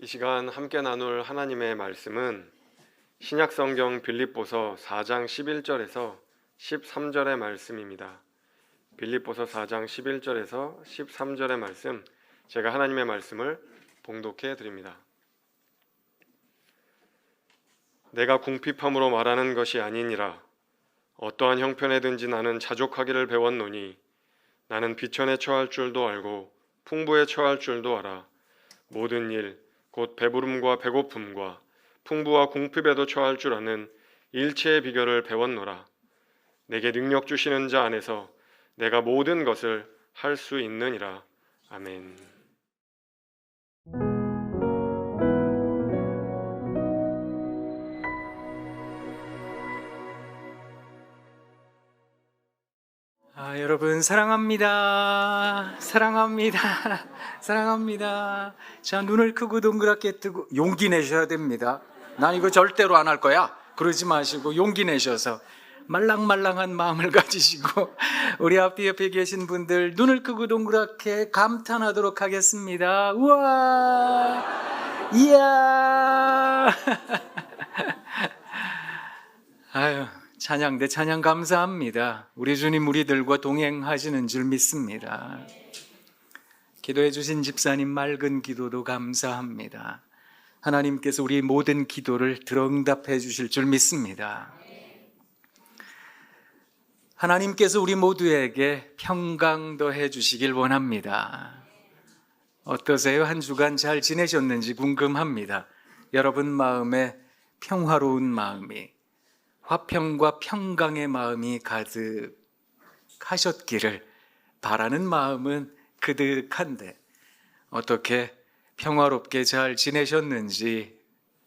이 시간 함께 나눌 하나님의 말씀은 신약성경 빌립보서 4장 11절에서 13절의 말씀입니다. 빌립보서 4장 11절에서 13절의 말씀, 제가 하나님의 말씀을 봉독해 드립니다. 내가 궁핍함으로 말하는 것이 아니니라. 어떠한 형편에든지 나는 자족하기를 배웠노니 나는 비천에 처할 줄도 알고 풍부에 처할 줄도 알아. 모든 일 곧 배부름과 배고픔과 풍부와 궁핍에도 처할 줄 아는 일체의 비결을 배웠노라. 내게 능력 주시는 자 안에서 내가 모든 것을 할 수 있느니라. 아멘. 여러분 사랑합니다. 사랑합니다. 사랑합니다. 자, 눈을 크고 동그랗게 뜨고 용기 내셔야 됩니다. 난 이거 절대로 안 할 거야. 그러지 마시고 용기 내셔서 말랑말랑한 마음을 가지시고 우리 앞에 옆에 계신 분들 눈을 크고 동그랗게 감탄하도록 하겠습니다. 우와! 이야! 아유, 찬양 대 찬양 감사합니다. 우리 주님 우리들과 동행하시는 줄 믿습니다. 기도해 주신 집사님 맑은 기도도 감사합니다. 하나님께서 우리 모든 기도를 들어응답해 주실 줄 믿습니다. 하나님께서 우리 모두에게 평강 더해 주시길 원합니다. 어떠세요? 한 주간 잘 지내셨는지 궁금합니다. 여러분 마음에 평화로운 마음이, 화평과 평강의 마음이 가득하셨기를 바라는 마음은 그득한데 어떻게 평화롭게 잘 지내셨는지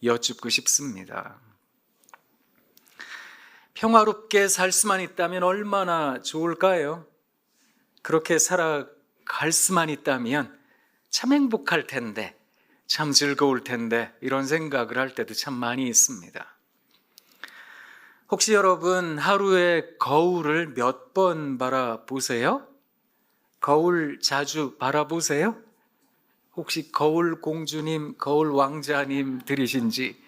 여쭙고 싶습니다. 평화롭게 살 수만 있다면 얼마나 좋을까요? 그렇게 살아갈 수만 있다면 참 행복할 텐데, 참 즐거울 텐데, 이런 생각을 할 때도 참 많이 있습니다. 혹시 여러분 하루에 거울을 몇 번 바라보세요? 거울 자주 바라보세요? 혹시 거울 공주님, 거울 왕자님들이신지?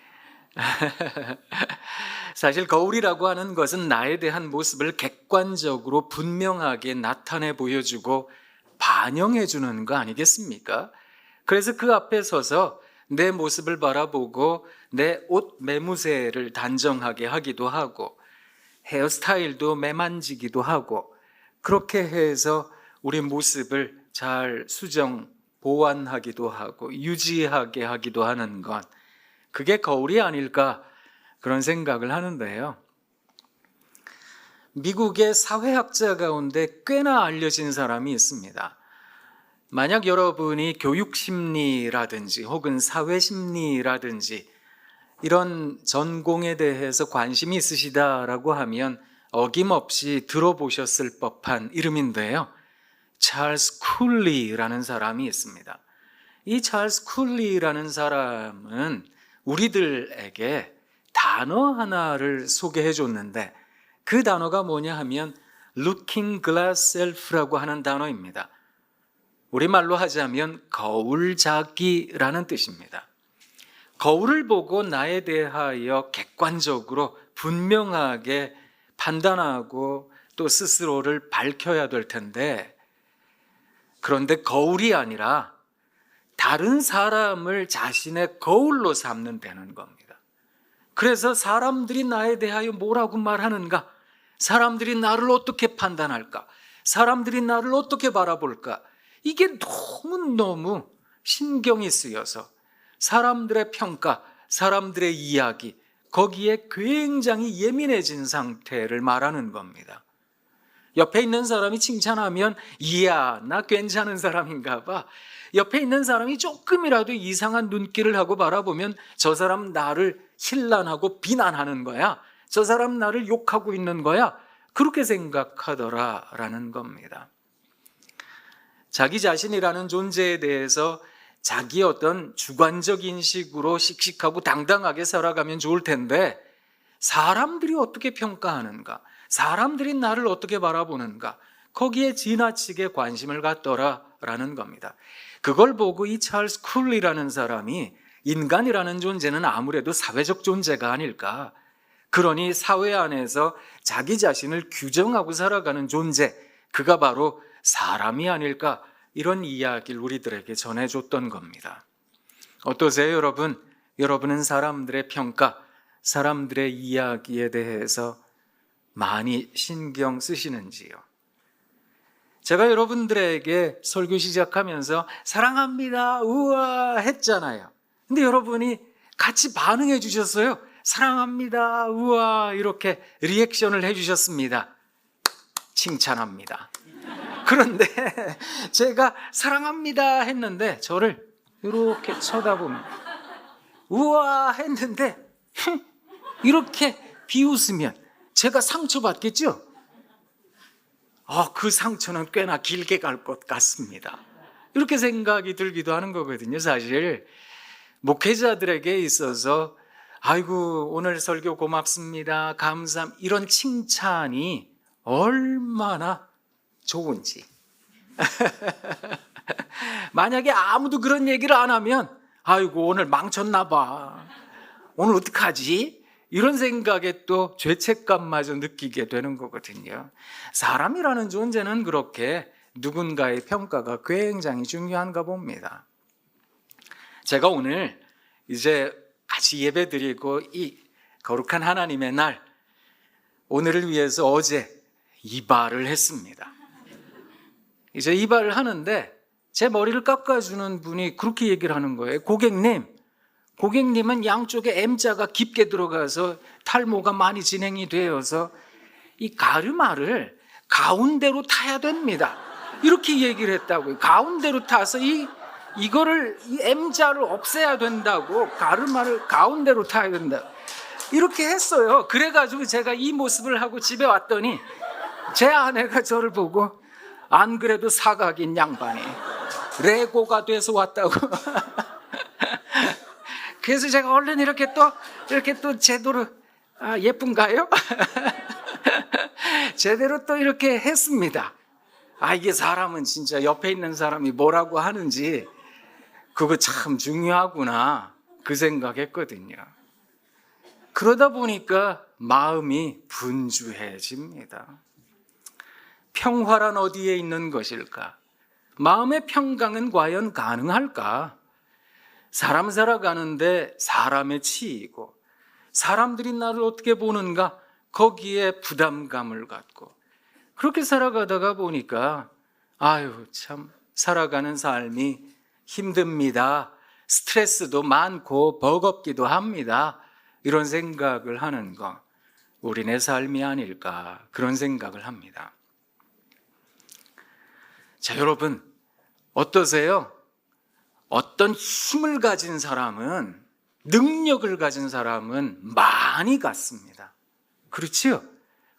사실 거울이라고 하는 것은 나에 대한 모습을 객관적으로 분명하게 나타내 보여주고 반영해 주는 거 아니겠습니까? 그래서 그 앞에 서서 내 모습을 바라보고 내 옷 매무새를 단정하게 하기도 하고 헤어스타일도 매만지기도 하고 그렇게 해서 우리 모습을 잘 수정, 보완하기도 하고 유지하게 하기도 하는 것, 그게 거울이 아닐까 그런 생각을 하는데요. 미국의 사회학자 가운데 꽤나 알려진 사람이 있습니다. 만약 여러분이 교육심리라든지 혹은 사회심리라든지 이런 전공에 대해서 관심이 있으시다라고 하면 어김없이 들어보셨을 법한 이름인데요. 찰스 쿨리라는 사람이 있습니다. 이 찰스 쿨리라는 사람은 우리들에게 단어 하나를 소개해 줬는데 그 단어가 뭐냐 하면 Looking Glass Self라고 하는 단어입니다. 우리말로 하자면 거울자기라는 뜻입니다. 거울을 보고 나에 대하여 객관적으로 분명하게 판단하고 또 스스로를 밝혀야 될 텐데, 그런데 거울이 아니라 다른 사람을 자신의 거울로 삼는다는 겁니다. 그래서 사람들이 나에 대하여 뭐라고 말하는가? 사람들이 나를 어떻게 판단할까? 사람들이 나를 어떻게 바라볼까? 이게 너무너무 신경이 쓰여서 사람들의 평가, 사람들의 이야기, 거기에 굉장히 예민해진 상태를 말하는 겁니다. 옆에 있는 사람이 칭찬하면 이야, 나 괜찮은 사람인가 봐. 옆에 있는 사람이 조금이라도 이상한 눈길을 하고 바라보면 저 사람 나를 힐난하고 비난하는 거야. 저 사람 나를 욕하고 있는 거야. 그렇게 생각하더라라는 겁니다. 자기 자신이라는 존재에 대해서 자기 어떤 주관적 인식으로 씩씩하고 당당하게 살아가면 좋을 텐데 사람들이 어떻게 평가하는가? 사람들이 나를 어떻게 바라보는가? 거기에 지나치게 관심을 갖더라라는 겁니다. 그걸 보고 이 찰스 쿨리라는 사람이 인간이라는 존재는 아무래도 사회적 존재가 아닐까. 그러니 사회 안에서 자기 자신을 규정하고 살아가는 존재, 그가 바로 사람이 아닐까. 이런 이야기를 우리들에게 전해줬던 겁니다. 어떠세요, 여러분? 여러분은 사람들의 평가, 사람들의 이야기에 대해서 많이 신경 쓰시는지요? 제가 여러분들에게 설교 시작하면서 사랑합니다, 우와 했잖아요. 근데 여러분이 같이 반응해 주셨어요. 사랑합니다, 우와 이렇게 리액션을 해 주셨습니다. 칭찬합니다. 그런데 제가 사랑합니다 했는데 저를 이렇게 쳐다보면 우와 했는데 이렇게 비웃으면 제가 상처받겠죠? 그 상처는 꽤나 길게 갈 것 같습니다. 이렇게 생각이 들기도 하는 거거든요. 사실 목회자들에게 있어서 아이고 오늘 설교 고맙습니다, 감사합니다 이런 칭찬이 얼마나 좋은지 만약에 아무도 그런 얘기를 안 하면 아이고 오늘 망쳤나 봐, 오늘 어떡하지? 이런 생각에 또 죄책감마저 느끼게 되는 거거든요. 사람이라는 존재는 그렇게 누군가의 평가가 굉장히 중요한가 봅니다. 제가 오늘 이제 같이 예배 드리고 이 거룩한 하나님의 날, 오늘을 위해서 어제 이발을 했습니다. 이제 이발을 하는데 제 머리를 깎아주는 분이 그렇게 얘기를 하는 거예요. 고객님은 양쪽에 M자가 깊게 들어가서 탈모가 많이 진행이 되어서 이 가르마를 가운데로 타야 됩니다. 이렇게 얘기를 했다고요. 가운데로 타서 이 M자를 없애야 된다고, 가르마를 가운데로 타야 된다. 이렇게 했어요. 그래가지고 제가 이 모습을 하고 집에 왔더니 제 아내가 저를 보고 안 그래도 사각인 양반이 레고가 돼서 왔다고. 그래서 제가 얼른 이렇게 또 제대로 예쁜가요? 제대로 또 이렇게 했습니다. 이게 사람은 진짜 옆에 있는 사람이 뭐라고 하는지 그거 참 중요하구나 그 생각했거든요. 그러다 보니까 마음이 분주해집니다. 평화란 어디에 있는 것일까? 마음의 평강은 과연 가능할까? 사람 살아가는데 사람에 치이고 사람들이 나를 어떻게 보는가 거기에 부담감을 갖고 그렇게 살아가다가 보니까 참 살아가는 삶이 힘듭니다. 스트레스도 많고 버겁기도 합니다. 이런 생각을 하는 거 우리네 삶이 아닐까 그런 생각을 합니다. 자, 여러분 어떠세요? 어떤 힘을 가진 사람은, 능력을 가진 사람은 많이 갖습니다. 그렇지요?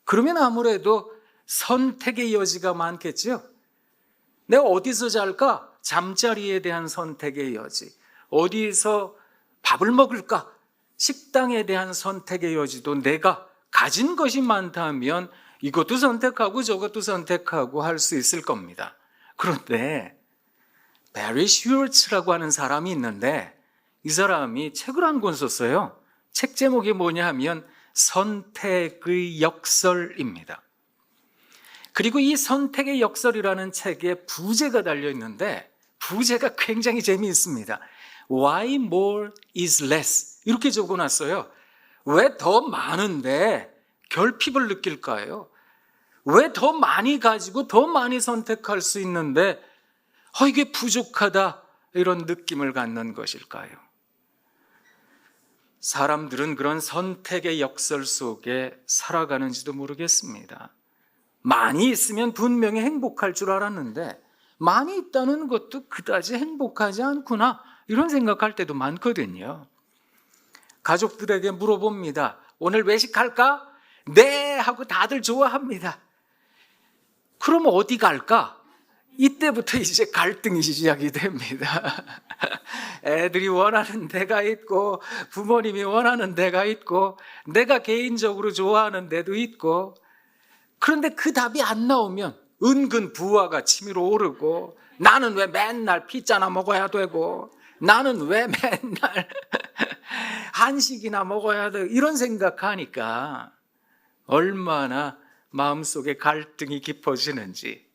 그러면 아무래도 선택의 여지가 많겠죠? 내가 어디서 잘까? 잠자리에 대한 선택의 여지. 어디서 밥을 먹을까? 식당에 대한 선택의 여지도 내가 가진 것이 많다면 이것도 선택하고 저것도 선택하고 할 수 있을 겁니다. 그런데 베리 슈얼츠라고 하는 사람이 있는데 이 사람이 책을 한 권 썼어요. 책 제목이 뭐냐 하면 선택의 역설입니다. 그리고 이 선택의 역설이라는 책에 부제가 달려 있는데 부제가 굉장히 재미있습니다. Why more is less? 이렇게 적어놨어요. 왜 더 많은데 결핍을 느낄까요? 왜 더 많이 가지고 더 많이 선택할 수 있는데 이게 부족하다 이런 느낌을 갖는 것일까요? 사람들은 그런 선택의 역설 속에 살아가는지도 모르겠습니다. 많이 있으면 분명히 행복할 줄 알았는데 많이 있다는 것도 그다지 행복하지 않구나 이런 생각할 때도 많거든요. 가족들에게 물어봅니다. 오늘 외식할까? 네 하고 다들 좋아합니다. 그럼 어디 갈까? 이때부터 이제 갈등이 시작이 됩니다. 애들이 원하는 데가 있고 부모님이 원하는 데가 있고 내가 개인적으로 좋아하는 데도 있고 그런데 그 답이 안 나오면 은근 부하가 치밀어 오르고 나는 왜 맨날 피자나 먹어야 되고 나는 왜 맨날 한식이나 먹어야 돼? 이런 생각하니까 얼마나 마음속에 갈등이 깊어지는지.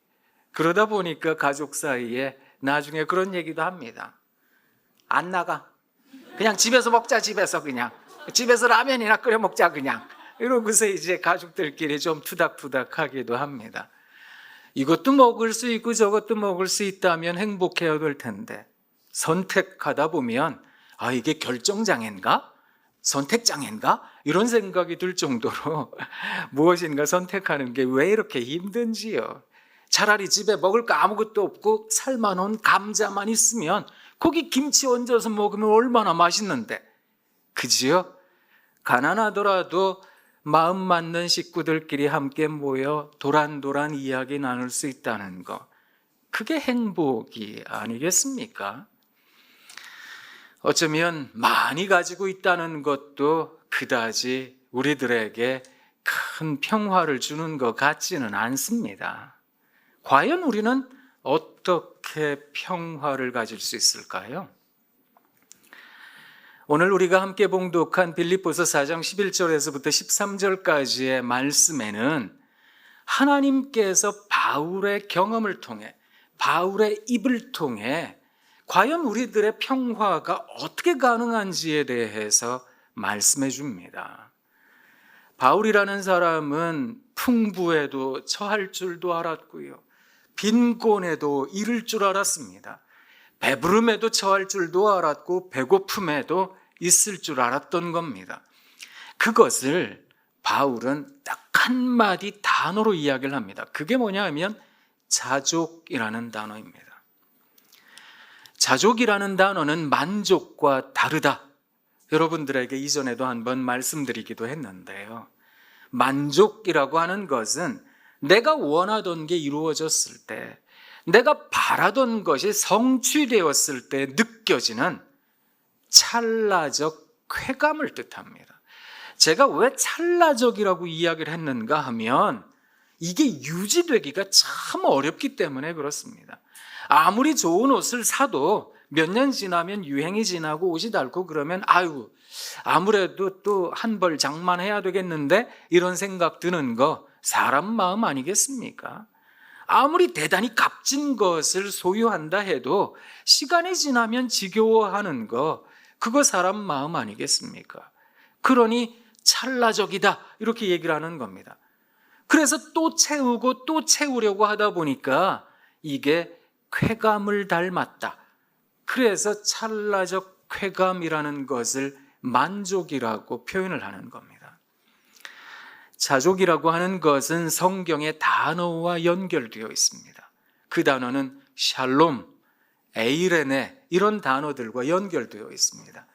그러다 보니까 가족 사이에 나중에 그런 얘기도 합니다. 안 나가. 그냥 집에서 먹자, 집에서 그냥. 집에서 라면이나 끓여 먹자, 그냥. 이러고서 이제 가족들끼리 좀 투닥투닥 하기도 합니다. 이것도 먹을 수 있고 저것도 먹을 수 있다면 행복해야 될 텐데 선택하다 보면 아, 이게 결정장애인가? 선택장애인가? 이런 생각이 들 정도로 무엇인가 선택하는 게 왜 이렇게 힘든지요. 차라리 집에 먹을 거 아무것도 없고 삶아놓은 감자만 있으면 거기 김치 얹어서 먹으면 얼마나 맛있는데. 그지요? 가난하더라도 마음 맞는 식구들끼리 함께 모여 도란도란 이야기 나눌 수 있다는 거, 그게 행복이 아니겠습니까? 어쩌면 많이 가지고 있다는 것도 그다지 우리들에게 큰 평화를 주는 것 같지는 않습니다. 과연 우리는 어떻게 평화를 가질 수 있을까요? 오늘 우리가 함께 봉독한 빌립보서 4장 11절에서부터 13절까지의 말씀에는 하나님께서 바울의 경험을 통해, 바울의 입을 통해 과연 우리들의 평화가 어떻게 가능한지에 대해서 말씀해 줍니다. 바울이라는 사람은 풍부에도 처할 줄도 알았고요, 빈곤에도 이를 줄 알았습니다. 배부름에도 처할 줄도 알았고 배고픔에도 있을 줄 알았던 겁니다. 그것을 바울은 딱 한마디 단어로 이야기를 합니다. 그게 뭐냐 하면 자족이라는 단어입니다. 자족이라는 단어는 만족과 다르다. 여러분들에게 이전에도 한번 말씀드리기도 했는데요. 만족이라고 하는 것은 내가 원하던 게 이루어졌을 때, 내가 바라던 것이 성취되었을 때 느껴지는 찰나적 쾌감을 뜻합니다. 제가 왜 찰나적이라고 이야기를 했는가 하면 이게 유지되기가 참 어렵기 때문에 그렇습니다. 아무리 좋은 옷을 사도 몇 년 지나면 유행이 지나고 옷이 닳고 그러면 아유, 아무래도 또 한 벌 장만해야 되겠는데 이런 생각 드는 거 사람 마음 아니겠습니까? 아무리 대단히 값진 것을 소유한다 해도 시간이 지나면 지겨워하는 거, 그거 사람 마음 아니겠습니까? 그러니 찰나적이다 이렇게 얘기를 하는 겁니다. 그래서 또 채우고 또 채우려고 하다 보니까 이게 쾌감을 닮았다. 그래서 찰나적 쾌감이라는 것을 만족이라고 표현을 하는 겁니다. 자족이라고 하는 것은 성경의 단어와 연결되어 있습니다. 그 단어는 샬롬, 에이레네 이런 단어들과 연결되어 있습니다.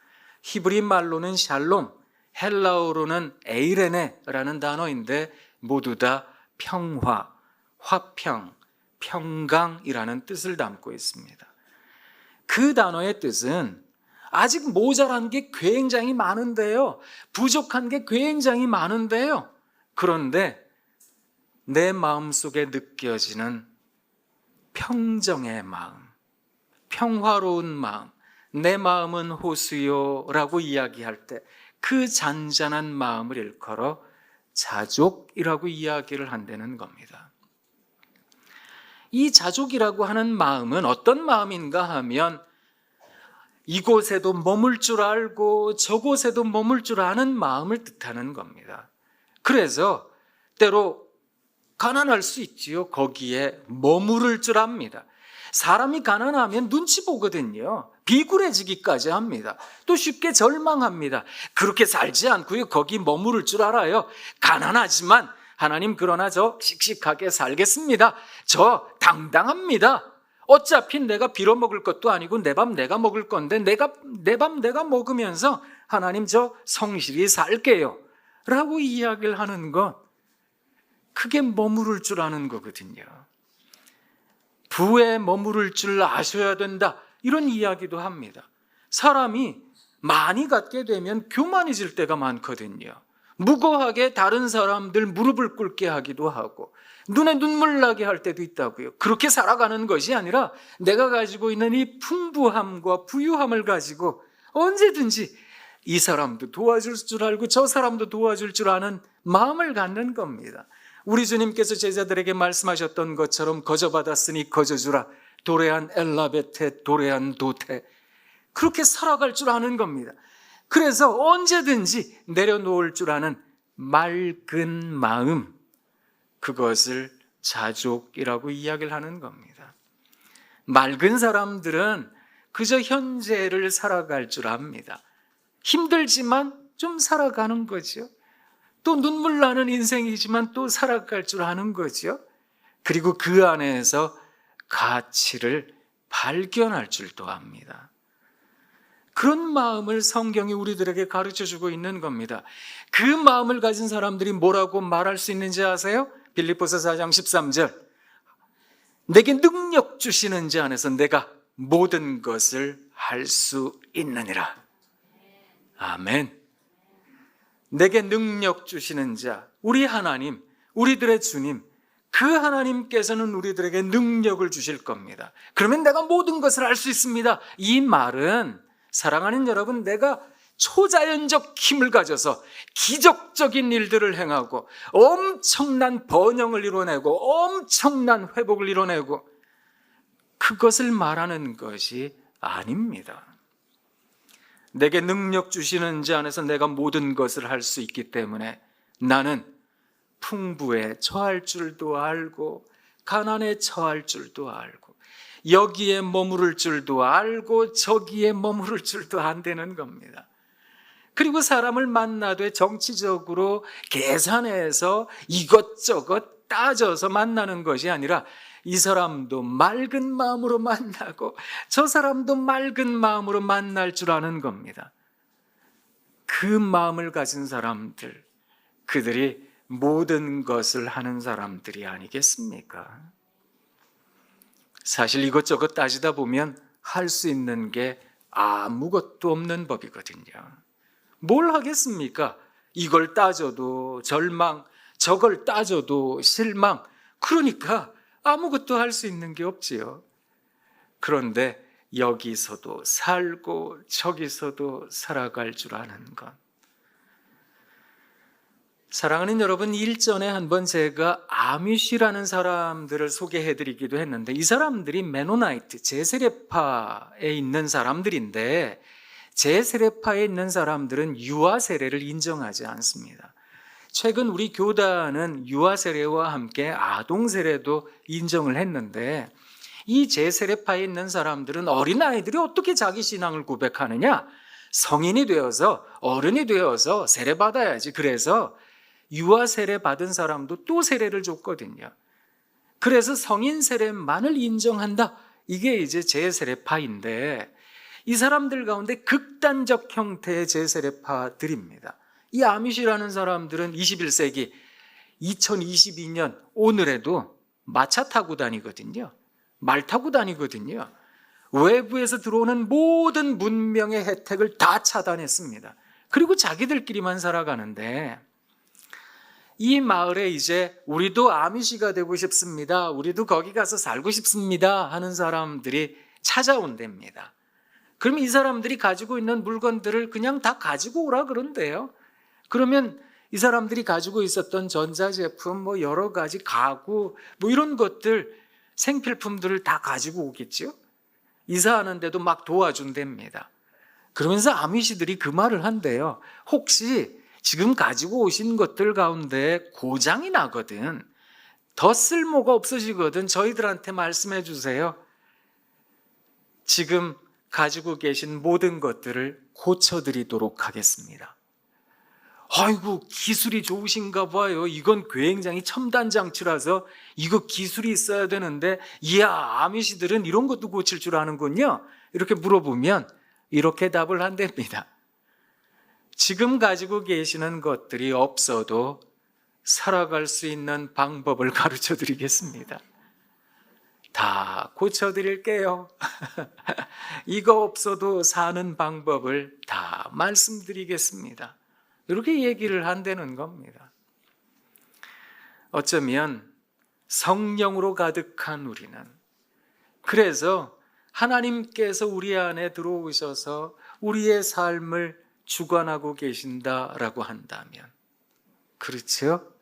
히브리 말로는 샬롬, 헬라어로는 에이레네라는 단어인데 모두 다 평화, 화평, 평강이라는 뜻을 담고 있습니다. 그 단어의 뜻은 아직 모자란 게 굉장히 많은데요, 부족한 게 굉장히 많은데요, 그런데 내 마음속에 느껴지는 평정의 마음, 평화로운 마음, 내 마음은 호수요라고 이야기할 때 그 잔잔한 마음을 일컬어 자족이라고 이야기를 한다는 겁니다. 이 자족이라고 하는 마음은 어떤 마음인가 하면 이곳에도 머물 줄 알고 저곳에도 머물 줄 아는 마음을 뜻하는 겁니다. 그래서 때로 가난할 수 있지요. 거기에 머무를 줄 압니다. 사람이 가난하면 눈치 보거든요. 비굴해지기까지 합니다. 또 쉽게 절망합니다. 그렇게 살지 않고요, 거기 머무를 줄 알아요. 가난하지만 하나님 그러나 저 씩씩하게 살겠습니다. 저 당당합니다. 어차피 내가 빌어먹을 것도 아니고 내 밥 내가 먹을 건데 내 밥 내가 먹으면서 하나님 저 성실히 살게요 라고 이야기를 하는 것, 그게 머무를 줄 아는 거거든요. 부에 머무를 줄 아셔야 된다 이런 이야기도 합니다. 사람이 많이 갖게 되면 교만해질 때가 많거든요. 무고하게 다른 사람들 무릎을 꿇게 하기도 하고 눈에 눈물 나게 할 때도 있다고요. 그렇게 살아가는 것이 아니라 내가 가지고 있는 이 풍부함과 부유함을 가지고 언제든지 이 사람도 도와줄 줄 알고 저 사람도 도와줄 줄 아는 마음을 갖는 겁니다. 우리 주님께서 제자들에게 말씀하셨던 것처럼 거저받았으니 거저주라. 도래한 엘라베테, 도래한 도태. 그렇게 살아갈 줄 아는 겁니다. 그래서 언제든지 내려놓을 줄 아는 맑은 마음, 그것을 자족이라고 이야기를 하는 겁니다. 맑은 사람들은 그저 현재를 살아갈 줄 압니다. 힘들지만 좀 살아가는 거죠. 또 눈물 나는 인생이지만 또 살아갈 줄 아는 거죠. 그리고 그 안에서 가치를 발견할 줄도 압니다. 그런 마음을 성경이 우리들에게 가르쳐주고 있는 겁니다. 그 마음을 가진 사람들이 뭐라고 말할 수 있는지 아세요? 빌립보서 4장 13절. 내게 능력 주시는 자 안에서 내가 모든 것을 할 수 있느니라. 아멘. 내게 능력 주시는 자, 우리 하나님, 우리들의 주님, 그 하나님께서는 우리들에게 능력을 주실 겁니다. 그러면 내가 모든 것을 할 수 있습니다. 이 말은 사랑하는 여러분, 내가 초자연적 힘을 가져서 기적적인 일들을 행하고 엄청난 번영을 이뤄내고 엄청난 회복을 이뤄내고 그것을 말하는 것이 아닙니다. 내게 능력 주시는 자 안에서 내가 모든 것을 할 수 있기 때문에 나는 풍부에 처할 줄도 알고 가난에 처할 줄도 알고 여기에 머무를 줄도 알고 저기에 머무를 줄도 안 되는 겁니다. 그리고 사람을 만나되 정치적으로 계산해서 이것저것 따져서 만나는 것이 아니라 이 사람도 맑은 마음으로 만나고 저 사람도 맑은 마음으로 만날 줄 아는 겁니다. 그 마음을 가진 사람들, 그들이 모든 것을 하는 사람들이 아니겠습니까? 사실 이것저것 따지다 보면 할 수 있는 게 아무것도 없는 법이거든요. 뭘 하겠습니까? 이걸 따져도 절망, 저걸 따져도 실망. 그러니까 아무것도 할 수 있는 게 없지요. 그런데 여기서도 살고 저기서도 살아갈 줄 아는 것. 사랑하는 여러분, 일전에 한번 제가 아미시라는 사람들을 소개해드리기도 했는데 이 사람들이 메노나이트, 제세례파에 있는 사람들인데 제세례파에 있는 사람들은 유아 세례를 인정하지 않습니다. 최근 우리 교단은 유아 세례와 함께 아동 세례도 인정을 했는데 이 제세례파에 있는 사람들은 어린아이들이 어떻게 자기 신앙을 고백하느냐? 성인이 되어서 어른이 되어서 세례받아야지. 그래서 유아 세례 받은 사람도 또 세례를 줬거든요. 그래서 성인 세례만을 인정한다. 이게 이제 제세례파인데 이 사람들 가운데 극단적 형태의 제세례파들입니다. 이 아미시라는 사람들은 21세기 2022년 오늘에도 마차 타고 다니거든요. 말 타고 다니거든요. 외부에서 들어오는 모든 문명의 혜택을 다 차단했습니다. 그리고 자기들끼리만 살아가는데 이 마을에 이제 우리도 아미시가 되고 싶습니다. 우리도 거기 가서 살고 싶습니다. 하는 사람들이 찾아온답니다. 그럼 이 사람들이 가지고 있는 물건들을 그냥 다 가지고 오라 그런대요. 그러면 이 사람들이 가지고 있었던 전자제품, 뭐 여러 가지 가구, 뭐 이런 것들, 생필품들을 다 가지고 오겠죠. 이사하는데도 막 도와준답니다. 그러면서 아미시들이 그 말을 한대요. 혹시 지금 가지고 오신 것들 가운데 고장이 나거든, 더 쓸모가 없어지거든, 저희들한테 말씀해 주세요. 지금 가지고 계신 모든 것들을 고쳐드리도록 하겠습니다. 아이고, 기술이 좋으신가 봐요. 이건 굉장히 첨단 장치라서 이거 기술이 있어야 되는데, 이야, 아미시들은 이런 것도 고칠 줄 아는군요. 이렇게 물어보면 이렇게 답을 한답니다. 지금 가지고 계시는 것들이 없어도 살아갈 수 있는 방법을 가르쳐 드리겠습니다. 다 고쳐드릴게요. 이거 없어도 사는 방법을 다 말씀드리겠습니다. 이렇게 얘기를 한다는 겁니다. 어쩌면 성령으로 가득한 우리는, 그래서 하나님께서 우리 안에 들어오셔서 우리의 삶을 주관하고 계신다라고 한다면, 그렇죠?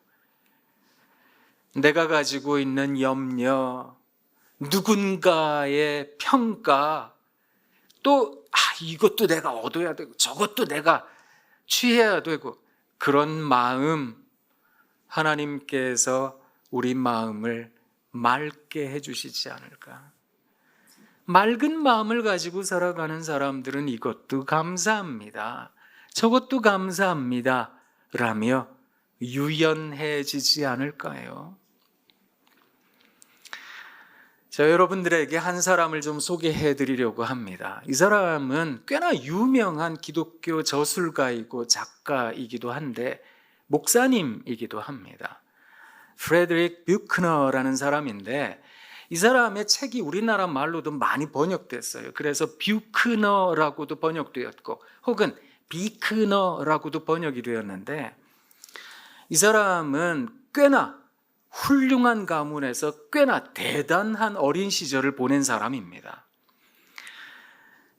내가 가지고 있는 염려, 누군가의 평가, 또 이것도 내가 얻어야 되고 저것도 내가 취해야 되고, 그런 마음, 하나님께서 우리 마음을 맑게 해주시지 않을까. 맑은 마음을 가지고 살아가는 사람들은 이것도 감사합니다, 저것도 감사합니다 라며 유연해지지 않을까요? 자, 여러분들에게 한 사람을 좀 소개해 드리려고 합니다. 이 사람은 꽤나 유명한 기독교 저술가이고 작가이기도 한데 목사님이기도 합니다. 프레드릭 뷰크너라는 사람인데, 이 사람의 책이 우리나라 말로도 많이 번역됐어요. 그래서 뷰크너라고도 번역되었고 혹은 비크너라고도 번역이 되었는데, 이 사람은 꽤나 훌륭한 가문에서 꽤나 대단한 어린 시절을 보낸 사람입니다.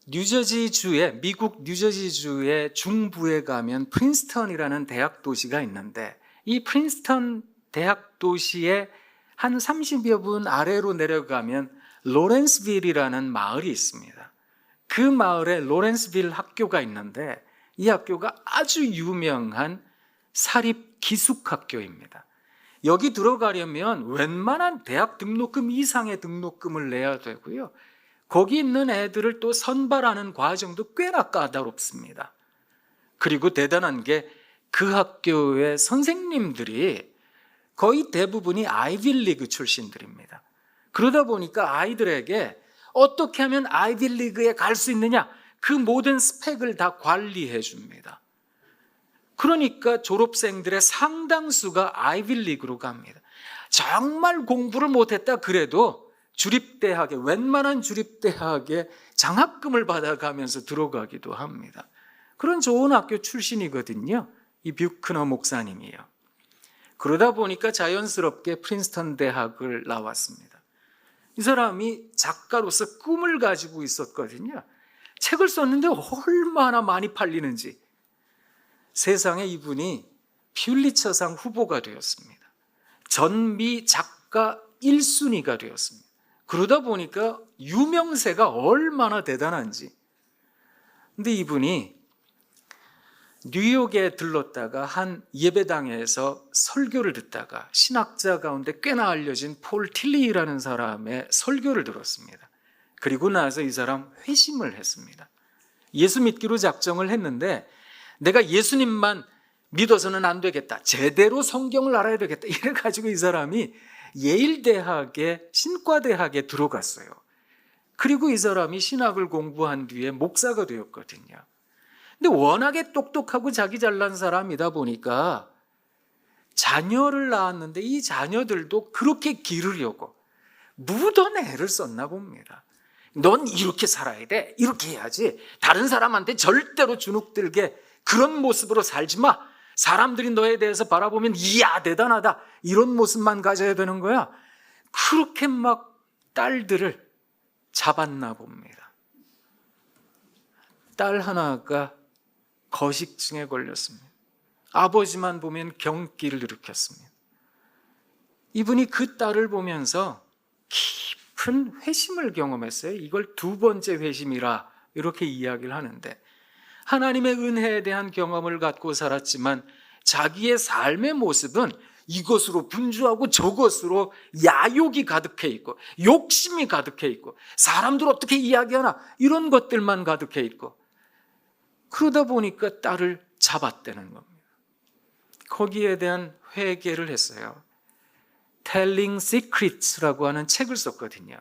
뉴저지주의, 미국 뉴저지주의 중부에 가면 프린스턴이라는 대학 도시가 있는데, 이 프린스턴 대학 도시의 한 30여 분 아래로 내려가면 로렌스빌이라는 마을이 있습니다. 그 마을에 로렌스빌 학교가 있는데, 이 학교가 아주 유명한 사립 기숙학교입니다. 여기 들어가려면 웬만한 대학 등록금 이상의 등록금을 내야 되고요, 거기 있는 애들을 또 선발하는 과정도 꽤나 까다롭습니다. 그리고 대단한 게 그 학교의 선생님들이 거의 대부분이 아이비리그 출신들입니다. 그러다 보니까 아이들에게 어떻게 하면 아이비리그에 갈 수 있느냐, 그 모든 스펙을 다 관리해 줍니다. 그러니까 졸업생들의 상당수가 아이비리그로 갑니다. 정말 공부를 못했다 그래도 주립대학에, 웬만한 주립대학에 장학금을 받아가면서 들어가기도 합니다. 그런 좋은 학교 출신이거든요, 이 뷰크너 목사님이요. 그러다 보니까 자연스럽게 프린스턴 대학을 나왔습니다. 이 사람이 작가로서 꿈을 가지고 있었거든요. 책을 썼는데 얼마나 많이 팔리는지. 세상에 이분이 퓰리처상 후보가 되었습니다. 전미 작가 1순위가 되었습니다. 그러다 보니까 유명세가 얼마나 대단한지. 근데 이분이 뉴욕에 들렀다가 한 예배당에서 설교를 듣다가 신학자 가운데 꽤나 알려진 폴 틸리라는 사람의 설교를 들었습니다. 그리고 나서 이 사람 회심을 했습니다. 예수 믿기로 작정을 했는데, 내가 예수님만 믿어서는 안 되겠다, 제대로 성경을 알아야 되겠다, 이래가지고 이 사람이 예일대학의 신과대학에 들어갔어요. 그리고 이 사람이 신학을 공부한 뒤에 목사가 되었거든요. 근데 워낙에 똑똑하고 자기 잘난 사람이다 보니까 자녀를 낳았는데, 이 자녀들도 그렇게 기르려고 무던 애를 썼나 봅니다. 넌 이렇게 살아야 돼, 이렇게 해야지, 다른 사람한테 절대로 주눅들게 그런 모습으로 살지 마, 사람들이 너에 대해서 바라보면 이야 대단하다, 이런 모습만 가져야 되는 거야. 그렇게 막 딸들을 잡았나 봅니다. 딸 하나가 거식증에 걸렸습니다. 아버지만 보면 경기를 일으켰습니다. 이분이 그 딸을 보면서 깊은 회심을 경험했어요. 이걸 두 번째 회심이라 이렇게 이야기를 하는데, 하나님의 은혜에 대한 경험을 갖고 살았지만 자기의 삶의 모습은 이것으로 분주하고 저것으로 야욕이 가득해 있고 욕심이 가득해 있고 사람들 어떻게 이야기하나 이런 것들만 가득해 있고, 그러다 보니까 딸을 잡았다는 겁니다. 거기에 대한 회개를 했어요. Telling Secrets라고 하는 책을 썼거든요.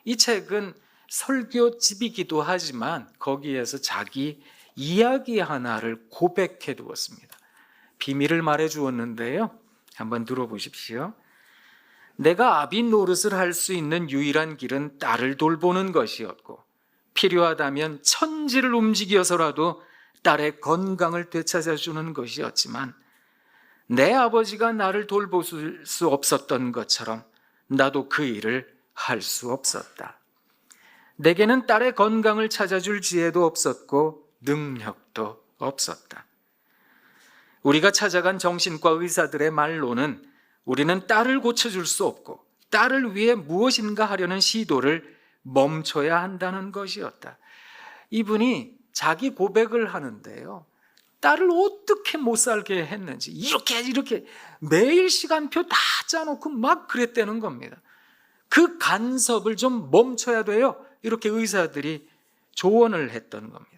이 책은 설교집이기도 하지만 거기에서 자기 이야기 하나를 고백해 두었습니다. 비밀을 말해 주었는데요, 한번 들어보십시오. 내가 아비 노릇을 할 수 있는 유일한 길은 딸을 돌보는 것이었고, 필요하다면 천지를 움직여서라도 딸의 건강을 되찾아주는 것이었지만 내 아버지가 나를 돌볼 수 없었던 것처럼 나도 그 일을 할 수 없었다. 내게는 딸의 건강을 찾아줄 지혜도 없었고 능력도 없었다. 우리가 찾아간 정신과 의사들의 말로는 우리는 딸을 고쳐줄 수 없고 딸을 위해 무엇인가 하려는 시도를 멈춰야 한다는 것이었다. 이분이 자기 고백을 하는데요, 딸을 어떻게 못 살게 했는지 이렇게 매일 시간표 다 짜놓고 막 그랬다는 겁니다. 그 간섭을 좀 멈춰야 돼요, 이렇게 의사들이 조언을 했던 겁니다.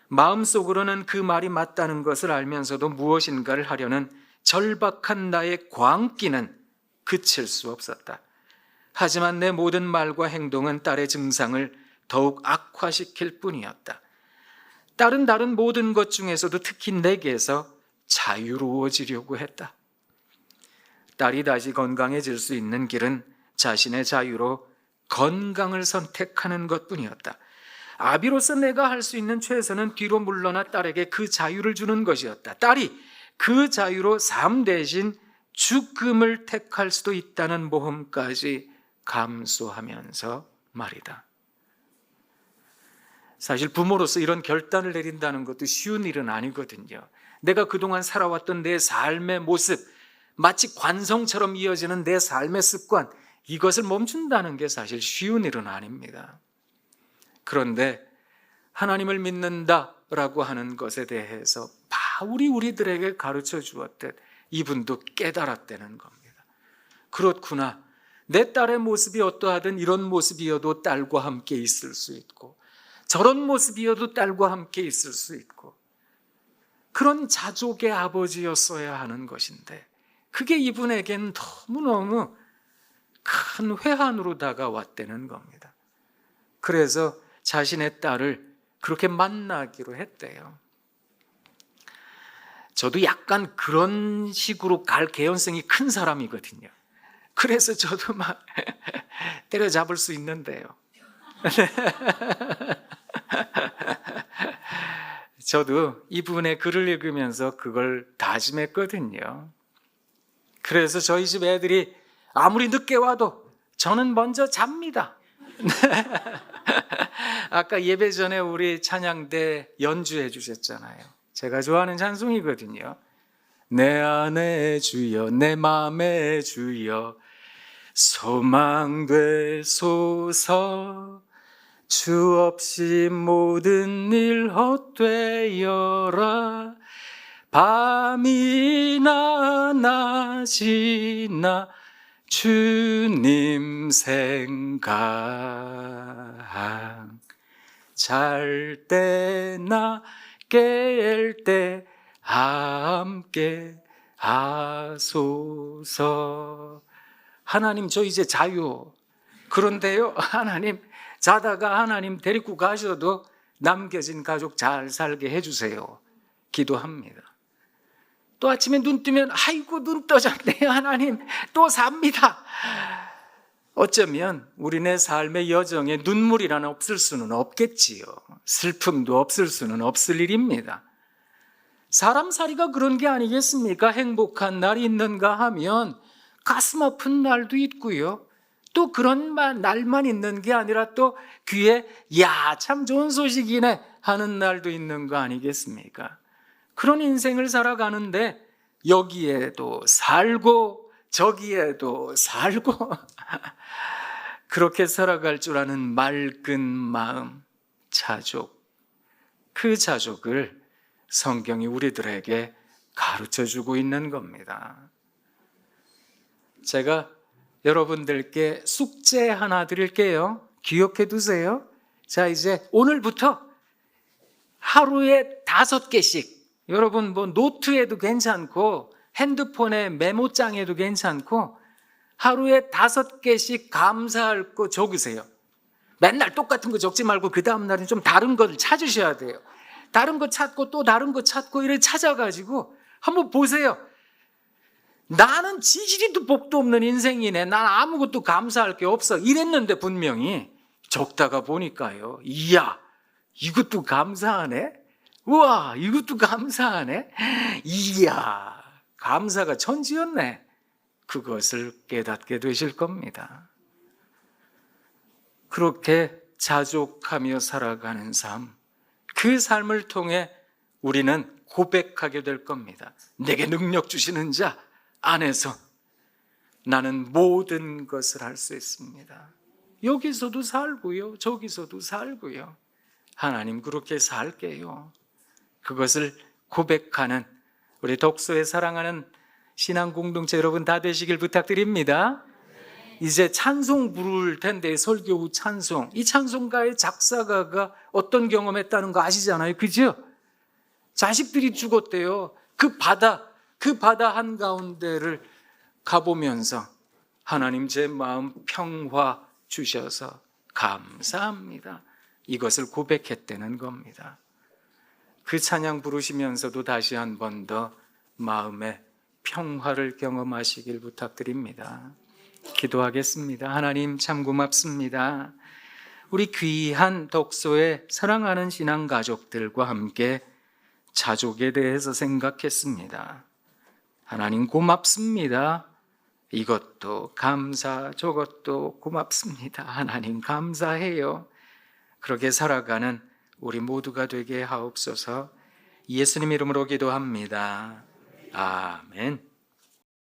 마음속으로는 그 말이 맞다는 것을 알면서도 무엇인가를 하려는 절박한 나의 광기는 그칠 수 없었다. 하지만 내 모든 말과 행동은 딸의 증상을 더욱 악화시킬 뿐이었다. 딸은 다른 모든 것 중에서도 특히 내게서 자유로워지려고 했다. 딸이 다시 건강해질 수 있는 길은 자신의 자유로 건강을 선택하는 것뿐이었다. 아비로서 내가 할 수 있는 최선은 뒤로 물러나 딸에게 그 자유를 주는 것이었다. 딸이 그 자유로 삶 대신 죽음을 택할 수도 있다는 모험까지 감수하면서 말이다. 사실 부모로서 이런 결단을 내린다는 것도 쉬운 일은 아니거든요. 내가 그동안 살아왔던 내 삶의 모습, 마치 관성처럼 이어지는 내 삶의 습관, 이것을 멈춘다는 게 사실 쉬운 일은 아닙니다. 그런데 하나님을 믿는다라고 하는 것에 대해서 바울이 우리들에게 가르쳐 주었듯 이분도 깨달았다는 겁니다. 그렇구나, 내 딸의 모습이 어떠하든 이런 모습이어도 딸과 함께 있을 수 있고 저런 모습이어도 딸과 함께 있을 수 있고 그런 자족의 아버지였어야 하는 것인데 그게 이분에겐 너무너무 큰 회한으로 다가왔다는 겁니다. 그래서 자신의 딸을 그렇게 만나기로 했대요. 저도 약간 그런 식으로 갈 개연성이 큰 사람이거든요. 그래서 저도 막 때려잡을 수 있는데요. 저도 이분의 글을 읽으면서 그걸 다짐했거든요. 그래서 저희 집 애들이 아무리 늦게 와도 저는 먼저 잡니다. 아까 예배 전에 우리 찬양대 연주해 주셨잖아요. 제가 좋아하는 찬송이거든요. 내 안에 주여 내 맘에 주여 소망되소서 주 없이 모든 일 헛되어라 밤이나 낮이나 주님 생각 잘 때나 깰 때 함께 하소서. 하나님 저 이제 자유. 그런데요 하나님 자다가 하나님 데리고 가셔도 남겨진 가족 잘 살게 해주세요. 기도합니다. 또 아침에 눈 뜨면 아이고 눈 떠졌네요. 하나님 또 삽니다. 어쩌면 우리네 삶의 여정에 눈물이란 없을 수는 없겠지요. 슬픔도 없을 수는 없을 일입니다. 사람 살이가 그런 게 아니겠습니까? 행복한 날이 있는가 하면 가슴 아픈 날도 있고요. 또 그런 날만 있는 게 아니라 또 귀에 야, 참 좋은 소식이네 하는 날도 있는 거 아니겠습니까? 그런 인생을 살아가는데 여기에도 살고 저기에도 살고 그렇게 살아갈 줄 아는 맑은 마음, 자족. 그 자족을 성경이 우리들에게 가르쳐주고 있는 겁니다. 제가 여러분들께 숙제 하나 드릴게요. 기억해 두세요. 자, 이제 오늘부터 하루에 5개씩, 여러분 뭐 노트에도 괜찮고 핸드폰에 메모장에도 괜찮고 하루에 5개씩 감사할 거 적으세요. 맨날 똑같은 거 적지 말고 그 다음 날은 좀 다른 걸 찾으셔야 돼요. 다른 거 찾고 또 다른 거 찾고 이렇게 찾아가지고 한번 보세요. 나는 지지리도 복도 없는 인생이네. 난 아무것도 감사할 게 없어. 이랬는데 분명히 적다가 보니까요. 이야, 이것도 감사하네? 우와, 이것도 감사하네. 이야, 감사가 천지였네. 그것을 깨닫게 되실 겁니다. 그렇게 자족하며 살아가는 삶, 그 삶을 통해 우리는 고백하게 될 겁니다. 내게 능력 주시는 자 안에서 나는 모든 것을 할 수 있습니다. 여기서도 살고요, 저기서도 살고요. 하나님 그렇게 살게요. 그것을 고백하는 우리 독서에 사랑하는 신앙 공동체 여러분 다 되시길 부탁드립니다. 이제 찬송 부를 텐데, 설교 후 찬송. 이 찬송가의 작사가가 어떤 경험했다는 거 아시잖아요. 그죠? 자식들이 죽었대요. 그 바다 한가운데를 가보면서 하나님 제 마음 평화 주셔서 감사합니다. 이것을 고백했다는 겁니다. 그 찬양 부르시면서도 다시 한 번 더 마음의 평화를 경험하시길 부탁드립니다. 기도하겠습니다. 하나님 참 고맙습니다. 우리 귀한 독서의 사랑하는 신앙 가족들과 함께 자족에 대해서 생각했습니다. 하나님 고맙습니다. 이것도 감사, 저것도 고맙습니다. 하나님 감사해요. 그렇게 살아가는 우리 모두가 되게 하옵소서. 예수님 이름으로 기도합니다. 아멘.